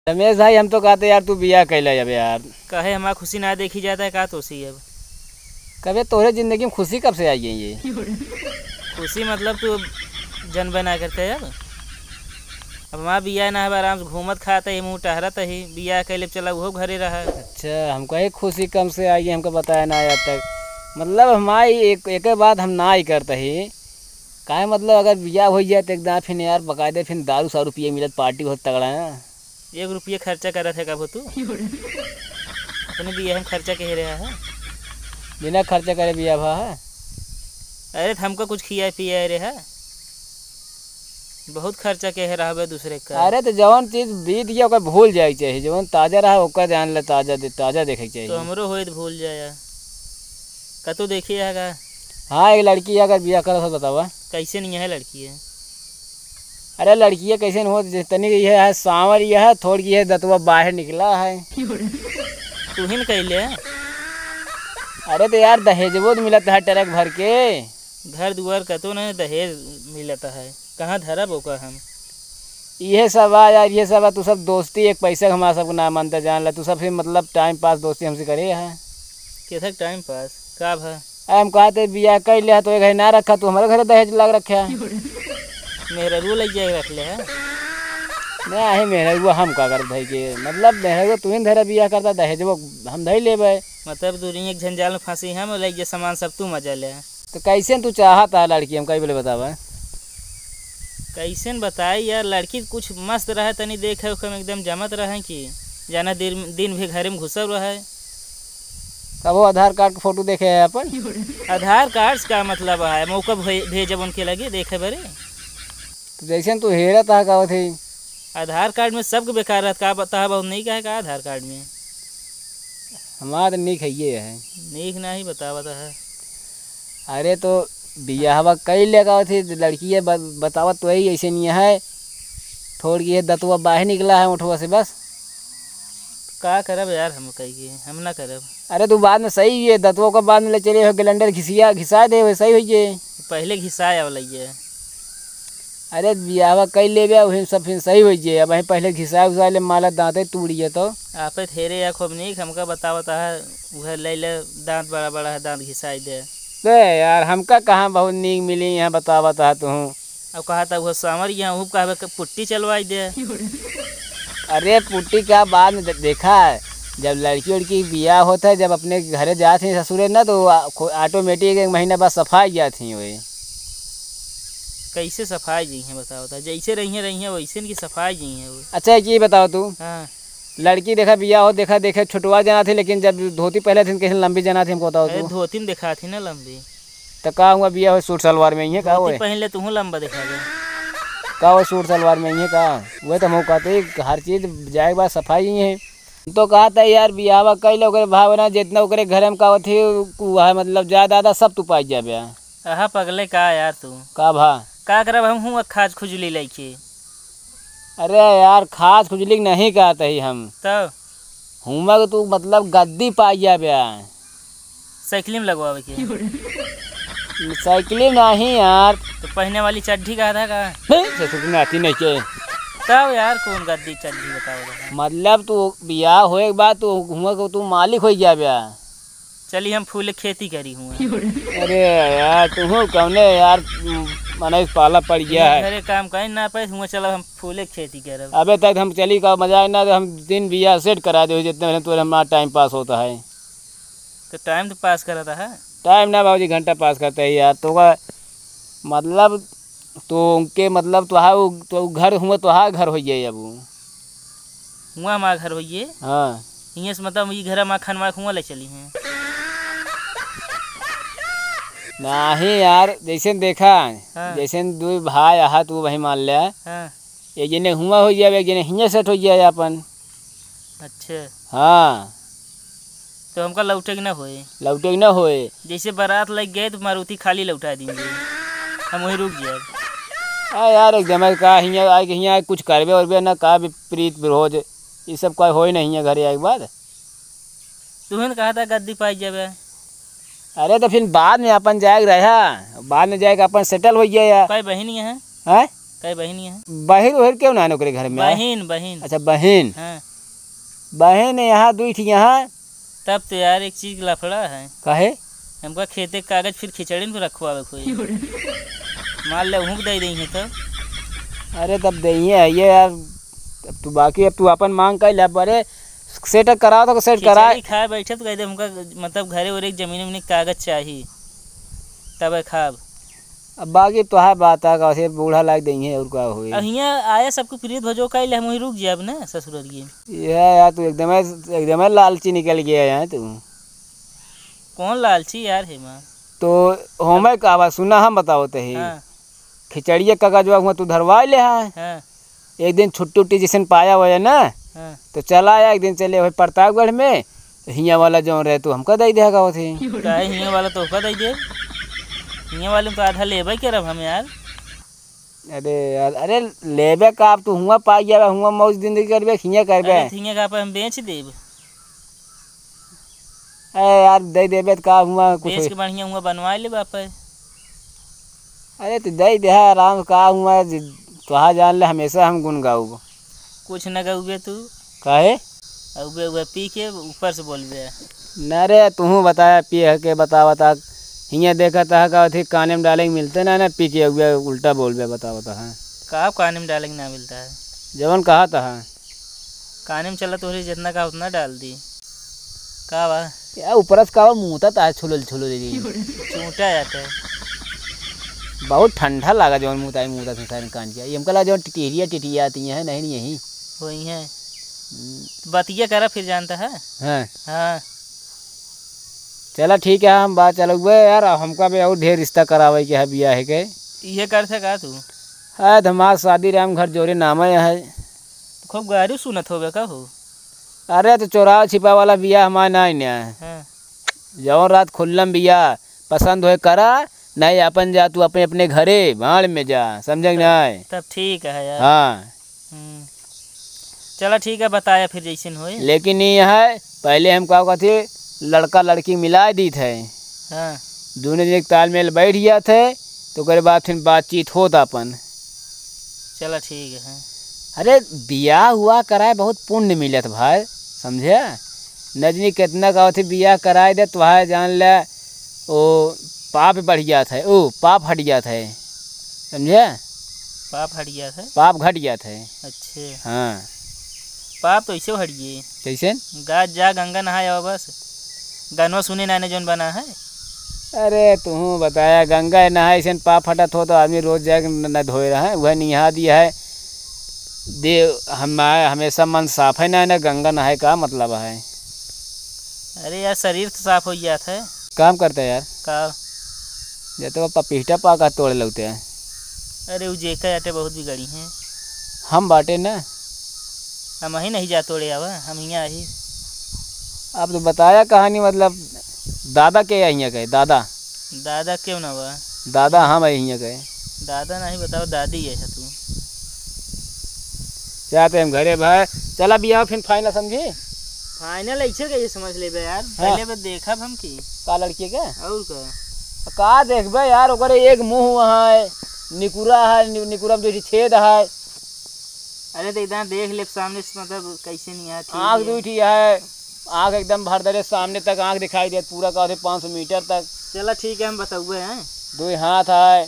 रमेश भाई हम तो कहते यार तू बिया कैला अब यार। कहे हमारा खुशी ना देखी जाता है का तो सी अब कभी तोहरे जिंदगी में खुशी कब से आई है ये? खुशी मतलब तू जन बना करते है अब हमारा बिया ना है आराम से घूमत खाता ही मुँह टहरत ही बिया कैले चला वो घरे रहा। अच्छा हमको एक खुशी कम से आई है हमको बताया ना आज तक। मतलब हमारी एक बात हम ना ही करते ही काहे मतलब अगर बिया हो जाए तो एकदम फिर यार बकायदे फिर दारू सारू पिए मिलत पार्टी बहुत तगड़ा है। 1 रुपये खर्चा कर रहा था कब तू अपने बिया हम खर्चा कह रहा है बिना खर्चा करे बिया भा है। अरे हमको कुछ खिया पिया रे है बहुत खर्चा कह रहा है दूसरे का। अरे तो जवन चीज बीत गया ओकर भूल जाए चाहिए जवन ताजा रहा ओकर ध्यान ले ताजा देखे चाहिए। तो हमरो होए तो भूल जाया कतो देखिए है। हाँ एक लड़की अगर बिया कर तो बतावा कैसे नहीं है लड़की है। अरे लड़की कैसे हो जितनी यह है सांवर यह है थोड़ी है दतवा बाहर निकला है। तू ही न कैले। अरे तो यार दहेजबो तो मिलता है ट्रक भर के घर दुआर कतो नहीं दहेज मिलता है कहाँ धरा बोका हम। ये सब आ यार ये सब तू सब दोस्ती एक पैसा हमारा सबको ना मानता जान ला तू सब फिर मतलब टाइम पास दोस्ती हमसे करे है। कैसा टाइम पास का भा हम कहते बिया कर लिया तो एक घर ना रखा तू हमारे घर दहेज लग रखा है। मेरा रू लग जाए रख ले है नहीं मेहरा हम का कर भाई के मतलब मेहरा तू ही धरा बिया करता दहेज वो हम धई लेबे मतलब दूरी एक झंझाल में फांसी हम लग जाए सामान सब तू मजा ले। तो कैसे तू चाहता है लड़की हम कई बोले बतावा कैसे न बताई यार लड़की कुछ मस्त रहे तनी देखे उखे में एकदम जमत रहे कि जाना दिन भी घरे में घुसल रहे। कब वो आधार कार्ड का फोटो देखे है अपन आधार कार्ड का मतलब है मौका भेजब उनके लगे देखे बरे। तो जैसे तू हेरा था का थी आधार कार्ड में सबके बेकार रहता का बता बहुत नहीं कहे का आधार कार्ड में हमारा तो नीक है ये है नीक ना ही बतावता है। अरे तो बियाहवा कई लगा थी लड़की है बतावत तो ही ऐसे नहीं है थोड़ी है दतुआ बाहर निकला है उठवा से बस का करब यार हम कहिए हम ना करब। अरे तू बाद में सही है दतुआ का बाद में ले चले हो ग्लैंडर घिसा दे वैसा ही होइए पहले घिसाया वाला। अरे बियाहवा कई ले गया वही सब फिर सही होइए अब वहीं पहले घिसा ले माला दांते टूटिए तो आप थेरे या खूब नहीं हमका बतावता है वह ले ले दांत बड़ा बड़ा है दांत घिसाई दे। तो यार हमका कहाँ बहुत नीक मिली यहाँ बतावता तू अब कहा था वह सामर यहाँ कहा पुट्टी चलवाई दे। अरे पुट्टी का बाद में देखा है जब लड़की उड़की बियाह होता है जब अपने घर जाती हैं ससुरे ना तो ऑटोमेटिक 1 महीना बाद सफाई जाती वही। कैसे सफाई जी है बताओ जैसे रही है वैसे की सफाई जी है वो। अच्छा ये बताओ तू हाँ लड़की देखा बिया हो देखा देखे छुटवा जाना थी लेकिन जब धोती पहले थी कैसे लंबी जाना थी हमको बताओ तू। धोती में दिखा थी ना लंबी तो का हुआ बिया हो सूट सलवार में ही है का वो पहले तू लंबा दिखा दे का वो सूट सलवार में ही है का वही तो हम कहते हर चीज़ जाए बाद सफाई ही है। तो कहा था यार बियावा कई लोग भावना जितना ओकरे घर में का थी वह मतलब जा दादा सब तू पाई जाबे। अहा पगले का यार तू का भा का करब हम हूँ खाज खुजली लैके। अरे यार खास खुजली नहीं कहते ही हम तब हुआ तू मतलब गद्दी पाई जाबे साइकिल में लगवावे के साइकिल नहीं यार तो पहने वाली चड्ढी का था का आती नहीं के तब यार कौन गद्दी चड्ढी बताओ मतलब तू बियाह होए के बाद तू हुआ को तू मालिक हो जाबे। चली हम फूल खेती करी हूँ। अरे यार तू कौने यार मने पाला पड़ गया है घरे काम कहीं ना पाए हुआ चलो हम फूले खेती करब। अबे तक हम चली का मजा ना तो हम दिन बियाह सेट करा दे जितने तो हमारा टाइम पास होता है। तो टाइम तो पास कराता है टाइम ना बाबूजी घंटा पास करते है यार तो का मतलब तो उनके मतलब तो घर हुआ तो घर हो जाए अब हुआ हमारा घर होइए। हाँ यहाँ से मतलब ये घर हमारा खनवा हुआ ले चली हैं नहीं यार जैसे देखा हाँ। जैसे 2 भाई आहा तू वही मान लिया हाँ। एक जने हुआ हो जाए एक जने हियाँ सेट हो जाए अपन। अच्छा हाँ तो हमका लौटे के ना होए लौटे ना होए जैसे बारात लग गए तो मारुति खाली लौटा देंगे हम वहीं रुक जाए। हाँ यार एकदम का हियाँ कुछ करबे और ना का भी प्रीत विरोध ये सब कोई हो ही नहीं है घरे आए के बाद। तुम्हें कहा था गद्दी पाई जाबे। अरे तो फिर बाद में अपन जाएगा रहा बाद में जाएगा अपन सेटल हो गया यार। भाई बहन है हैं कई बहन है? बहिर वहिर क्यों ना ओकरे घर में? बहन बहन। अच्छा बहन। हाँ बहन यहाँ दुई थी यहाँ। तब तो यार एक चीज का लफड़ा है। काहे? हमका खेते के कागज फिर खिचड़ी में रखवावे कोई मान ले हूँ दे दी है तो। अरे तब दही है ये यार। अब तू बाकी अब तू अपन मांग कर ले। अरे सेट करा तो सेट करा। खिचड़ी खाए बैठे तो कह दे हमका मतलब घरे और एक जमीन में कागज चाहिए तब खाब। अब बाकी तो है बात है कैसे बूढ़ा लाग दही है और क्या हुई। अब यहाँ आया सबको प्रीत भजो का हम वहीं रुक जाब ना ससुररिये में। ये यार तू एकदम लालची निकल गया है तू। कौन लालची यार है माँ? तो होमे का आवाज सुना हम बताओ तो ही। हाँ खिचड़िया कागजवा हुआ तू धरवा ले है। हाँ एक दिन छुट्टी उट्टी जिसन पाया हुआ है ना हाँ। तो चला आया एक दिन चले हुए प्रतापगढ़ में तो हिया वाला जो रहे तो हमका दे देगा वो थी। काहे हियाँ वाला तो दे दे। हियाँ वाले में तो आधा लेबे करब हम यार। अरे यार अरे लेबे का आप तू हुआ पा गया हुआ मौज जिंदगी करबे हिया करबे। अरे हियाँ का हम बेच देब। अरे यार दे देबे तो का हुआ कुछ बेच के बढ़िया हुआ बनवा ले बापा। अरे तो दे दे आराम का हुआ तुहा जान ले हमेशा हम गुन गाऊ। कुछ न गौबे तू। काहे? उबे उबे पी के ऊपर से बोलबे। न रे तू बताया पी के बता हियाँ देखा था का थी काने में डालेंगे मिलते ना पी के हुए उल्टा बोल बे बता हाँ। कहाँ काने में डालेंगे ना मिलता है? जवन कहा था काने में चला तो जितना का उतना डाल दी। का बा क्या ऊपर से का मुँहता था छुलल चूटा जाता है। बहुत ठंडा लगा जवन मुँहता सारे कान किया हमका लगा जवन टिटिया आती है नहीं यही वही है। बतिया करा फिर जानता है। हाँ हाँ चला ठीक है हम बात चलो यार हमका भी और ढेर रिश्ता करावे के है बिया है के ये करते का तू? है हमार शादी राम घर जोरे नाम है। खूब गाड़ी सुनत होबे का हो? अरे तो चोरा छिपा वाला बिया हमारा नहीं ना हाँ। जवन रात खुल्लम बिया पसंद होए करा नहीं अपन जा तू अपने अपने घरे भाड़ में जा समझे नहीं। तब ठीक है यार। हाँ चला ठीक है बताया फिर जैसे होए। लेकिन ये है पहले हम क्या थे लड़का लड़की मिला दी थे। हाँ दोनों एक तालमेल बैठ गया थे तो उसके बाद फिर बातचीत होता अपन। चला ठीक है। अरे बियाह हुआ कराए बहुत पुण्य मिलत भाई समझे। नजनी कितना का थी बियाह कराए दे तो भाई जान ले ओ पाप बढ़ गया था ओ पाप हट गया था समझे। पाप हट गया था? पाप घट गया था। अच्छे हाँ पाप तो ऐसे हट गए। कैसे? गा जा गंगा नहाया बस गानवा सुने नाने जोन बना है। अरे तू बताया गंगा नहाए ऐसे पाप हटत हो तो आदमी रोज जाके न धोए रहा है वह निहा दिया है दे हम हमेशा मन साफ है ना गंगा नहाए का मतलब है। अरे यार शरीर तो साफ हो गया था। काम करते हैं यार का जब तो पपीता पाका तोड़े लगते हैं। अरे वो जेका आटे बहुत बिगड़ी हैं। हम बाटे ना हम ही नहीं जा तोड़े आवा हम यहाँ ही। आप तो बताया कहानी मतलब दादा के यहाँ गए दादा दादा क्यों ना हुआ? दादा हम यहाँ गए। दादा नहीं बताओ दादी है तू। चाहते हम घरे भाई चला बिया फिर फाइनल समझी। फाइनल ऐसे कैसे समझ ले यार। पहले बस देखा हम की का लड़की के और का देखबे यार ओकरे एक मुँह है निकुरा है निकुरा में जो छेद है। अरे तो इधर देख ले सामने से मतलब कैसे नहीं है। आँख दूठी है आँख एकदम भर दे सामने तक आँख दिखाई दे पूरा का 500 मीटर तक। चला ठीक है हम बताऊए हैं। 2 हाथ है